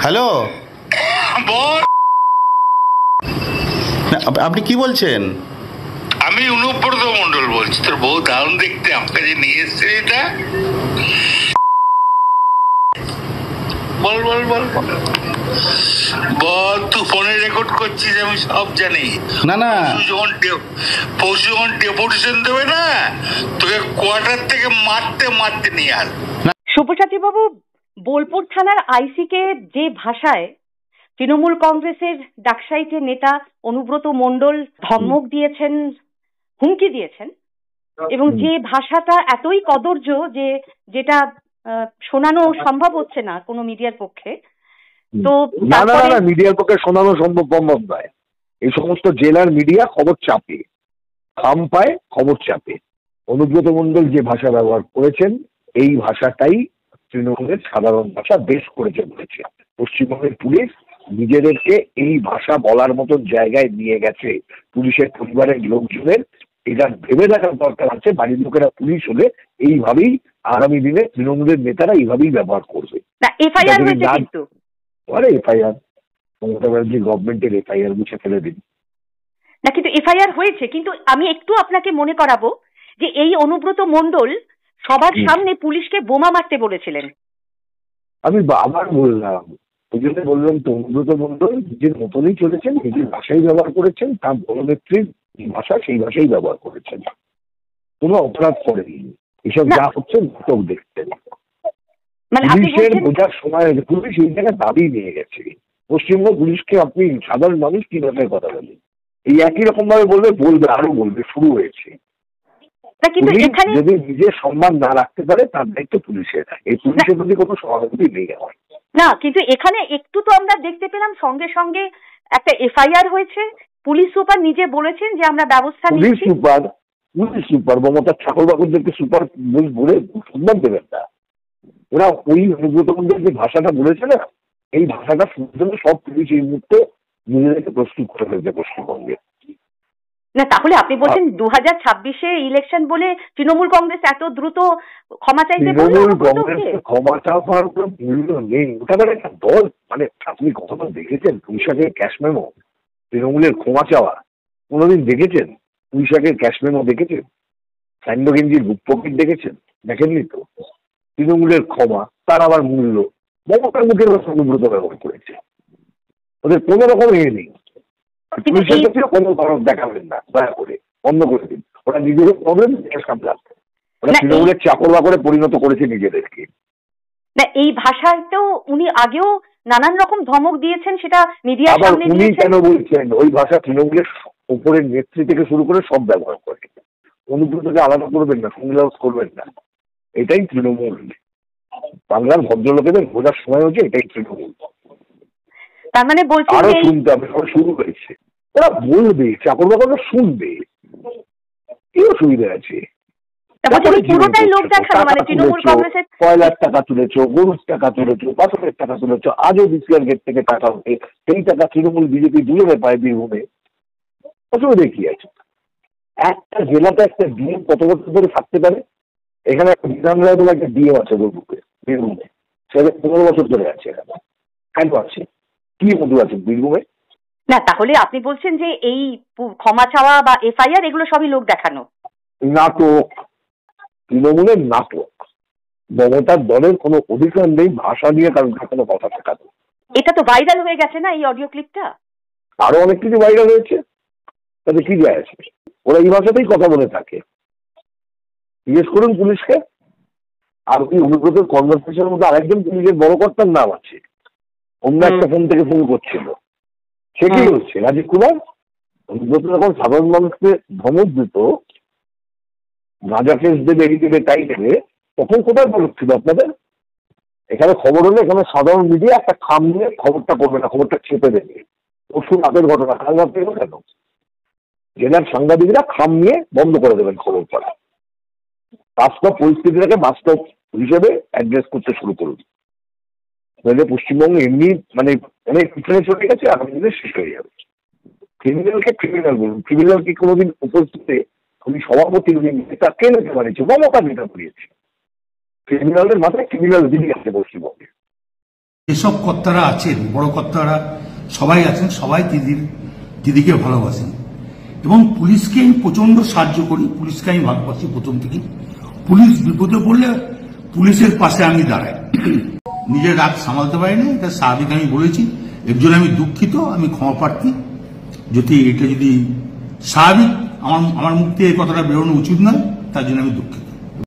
Hello, বল। আপনি কি বলছেন? আমি অনুব্রত মন্ডল বলছি। তোর বউ দারুণ দেখতে, আমাকে যে নিয়ে এসছে এটা। বল বল বল বল, তুই ফোনে রেকর্ড করছিস, আমি সব জানি। না না, পরশু যখন ডেপুটেশন দেবে না, তোকে কোয়ার্টার থেকে মারতে মারতে নিয়ে আস। শুভসাচী বাবু, বোলপুর থানার আইসিকে যে ভাষায় তৃণমূল কংগ্রেসের ডাকসাইটের নেতা অনুব্রত মণ্ডল ধমক দিয়েছেন, হুমকি দিয়েছেন, এবং যে ভাষাটা এতই কদর্য যে যেটা শোনানো সম্ভব হচ্ছে না কোনো মিডিয়ার পক্ষে। তো না না না, মিডিয়ার পক্ষে শোনানো সম্ভব নয়। এই সমস্ত জেলার মিডিয়া খবর চাপে, খাম পায় খবর চাপে। অনুব্রত মণ্ডল যে ভাষা ব্যবহার করেছেন, এই ভাষাটাই তৃণমূলের সাধারণ ভাষা বেশ করেছে বলেছে। পশ্চিমবঙ্গের পুলিশ নিজেদেরকে এই ভাষা বলার মতো জায়গায় নিয়ে গেছে। পুলিশের পরিবারের লোকজনের এটা ভেবে দেখার দরকার আছে, বাড়ির লোকেরা পুলিশ হলে এইভাবেই আগামী দিনে তৃণমূলের নেতারা এইভাবেই ব্যবহার করবে। এফআইআর হয়েছে কিন্তু, আরে এফআইআর, মমতা ব্যানার্জি গভর্নমেন্টের এফআইআর মুছে ফেলে দিন না। কিন্তু এফআইআর হয়েছে, কিন্তু আমি একটু আপনাকে মনে করাবো যে এই অনুব্রত মণ্ডল সবার সামনে পুলিশকে বোমা মারতে বলেছিলেন। আমি আবার বললাম, ওই জন্য বললাম তো, অনুব্রত মণ্ডল নিজের মতনই চলেছেন, নিজের ভাষাই ব্যবহার করেছেন, তার বড়নেত্রীর ভাষা সেই ভাষাই ব্যবহার করেছেন, কোনো অপরাধ করেনি। এসব যা হচ্ছে নাটক দেখতেন। পুলিশের বোঝার সময় পুলিশ এই জায়গায় দাবি নিয়ে গেছে। পশ্চিমবঙ্গ পুলিশকে আপনি সাধারণ মানুষ কি ভাষায় কথা বলেন, এই একই রকম ভাবে বলবে আরো বলবে, শুরু হয়েছে। যদি নিজের সম্মান না রাখতে পারে তার দায়িত্ব পুলিশের। এই পুলিশের প্রতি কোনো সহানুভূতি নেই আমার। না, কিন্তু এখানে একটু তো আমরা দেখতে পেলাম সঙ্গে সঙ্গে একটা এফআইআর হয়েছে। পুলিশ সুপার নিজে বলেছেন যে আমরা ব্যবস্থা নিচ্ছি। পুলিশ সুপার মমতার ঠাকুরবাবুদেরকে সুপার বলে সম্মান দেবেন না। ওরা ওই অনুব্রত মণ্ডল যে ভাষাটা বলেছে না, এই ভাষাটা শুনতে জন্য সব পুলিশ এই মুহূর্তে নিজেদেরকে প্রস্তুত করে ফেলছে পশ্চিমবঙ্গে। না, তাহলে আপনি বলছেন 2026-এ ইলেকশন বলে তৃণমূল কংগ্রেস এত দ্রুত ক্ষমা চাইতে বলল? তৃণমূল কংগ্রেস ক্ষমা চাওয়ার কোনো মূল্য নেই। ওটা একটা দল। মানে আপনি কখনো দেখেছেন পুঁইশাকের ক্যাশ মেমো? তৃণমূলের ক্ষমা চাওয়া কোনোদিন দেখেছেন? পুঁইশাকের ক্যাশ মেমো দেখেছেন? স্যান্ডো গেঞ্জির বুক পকেট দেখেছেন? দেখেননি তো। তৃণমূলের ক্ষমা, তার আবার মূল্য মমতার মুখের কথা অনুব্রত ব্যবহার করেছে। ওদের কোনো রকম নেই। পুলিশের ক্ষেত্রে কোনো দরদ দেখাবেন না, দয়া করে বন্ধ করে দিন। ওরা নিজেদের করবেন, দেশ সামলান। ওরা তৃণমূলের চাকর বাকরে পরিণত করেছে নিজেদেরকে। না, এই ভাষাতেও উনি আগেও নানান রকম ধমক দিয়েছেন, সেটা মিডিয়ার সামনে উনি কেন বলছেন? ওই ভাষা তৃণমূলের উপরের নেত্রী থেকে শুরু করে সব ব্যবহার করে। অনুব্রতকে আলাদা করবেন না, সংলাস করবেন না। এটাই তৃণমূল। বাংলার ভদ্রলোকেদের বোঝার সময় হচ্ছে এটাই তৃণমূল। তার মানে বলছেন আরো শুনতে হবে, শুরু হয়েছে। ওরা বলবে, চাকর বাকররা শুনবে, কি অসুবিধা আছে? 5 লাখ টাকা তুলেছো, গরুর টাকা তুলেছো, 500 টাকা তুলেছো, আজও বিসিআর গেট থেকে টাকা ওঠে, সেই টাকা তৃণমূল বিজেপি দুজনে পায় বীরভূমে। অসুবিধা কি আছে? একটা জেলাতে একটা ডিএম কত বছর ধরে থাকতে পারে? এখানে একটা বিধান রায় বলে একটা ডিএম আছে বীরভূমে, সেটা 15 বছর ধরে আছে। এখানে কেন আছে? কি মধু আছে বীরভূমে? না, তাহলে আপনি বলছেন যে এই ক্ষমা চাওয়া বা এফআইআর এগুলো সবই লোক দেখানো নাটক, তৃণমূলের নাটক। মমতার দলের কোনো অধিকার নেই ভাষা নিয়ে কারণ কোনো কথা শেখাতে। এটা তো ভাইরাল হয়ে গেছে না, এই অডিও ক্লিপটা। আরো অনেক কিছু ভাইরাল হয়েছে, তাতে কি যায় আসে? ওরা এই ভাষাতেই কথা বলে থাকে। জিজ্ঞেস করুন পুলিশকে। আর ওই অনুব্রতের কনভারসেশনের মধ্যে আরেকজন পুলিশের বড় কর্তার নাম আছে, অন্য একটা ফোন থেকে ফোন করছিল। সে কি বলছে? রাজীব কুমার। অনুব্রত যখন সাধারণ মানুষকে ধমক দিত, রাজা কেস দেবে, এই দেবে, তাই দেবে, তখন কোথায় বলক ছিল আপনাদের? এখানে খবর হলে এখানে সাধারণ মিডিয়া একটা খাম নিয়ে খবরটা করবে না, খবরটা চেপে দেবে। পরশু রাতের ঘটনা, কাল রাতে এলো কেন? জেলার সাংবাদিকরা খাম নিয়ে বন্ধ করে দেবেন খবর পড়া। বাস্তব পরিস্থিতিটাকে বাস্তব হিসেবে অ্যাড্রেস করতে শুরু করুন। নইলে পশ্চিমবঙ্গে এমনি মানে অনেক পিছনে চলে গেছে, আগামী দিনে শেষ হয়ে যাবে। ক্রিমিনালকে ক্রিমিনাল বলুন। ক্রিমিনালকে কোনোদিন উপস্থিতে উনি সভাপতি নেতা কে নিতে পারিয়েছে? মমতা নেতা করিয়েছে। ক্রিমিনালদের মাথায় ক্রিমিনাল দিদি আছে পশ্চিমবঙ্গে। যেসব কর্তারা আছেন, বড় কর্তারা সবাই আছেন, সবাই দিদিকে ভালোবাসেন এবং পুলিশকে আমি প্রচন্ড সাহায্য করি। পুলিশকে আমি ভালোবাসি প্রথম থেকে। পুলিশ বিপদে পড়লে পুলিশের পাশে আমি দাঁড়াই। নিজের রাগ সামালতে পারি না, এটা স্বাভাবিক, আমি বলেছি। এর জন্য আমি দুঃখিত, আমি ক্ষমা প্রার্থী। এটা যদি স্বাভাবিক আমার মুখ থেকে এই কথাটা বেরোনো উচিত নয়, তার জন্য আমি দুঃখিত।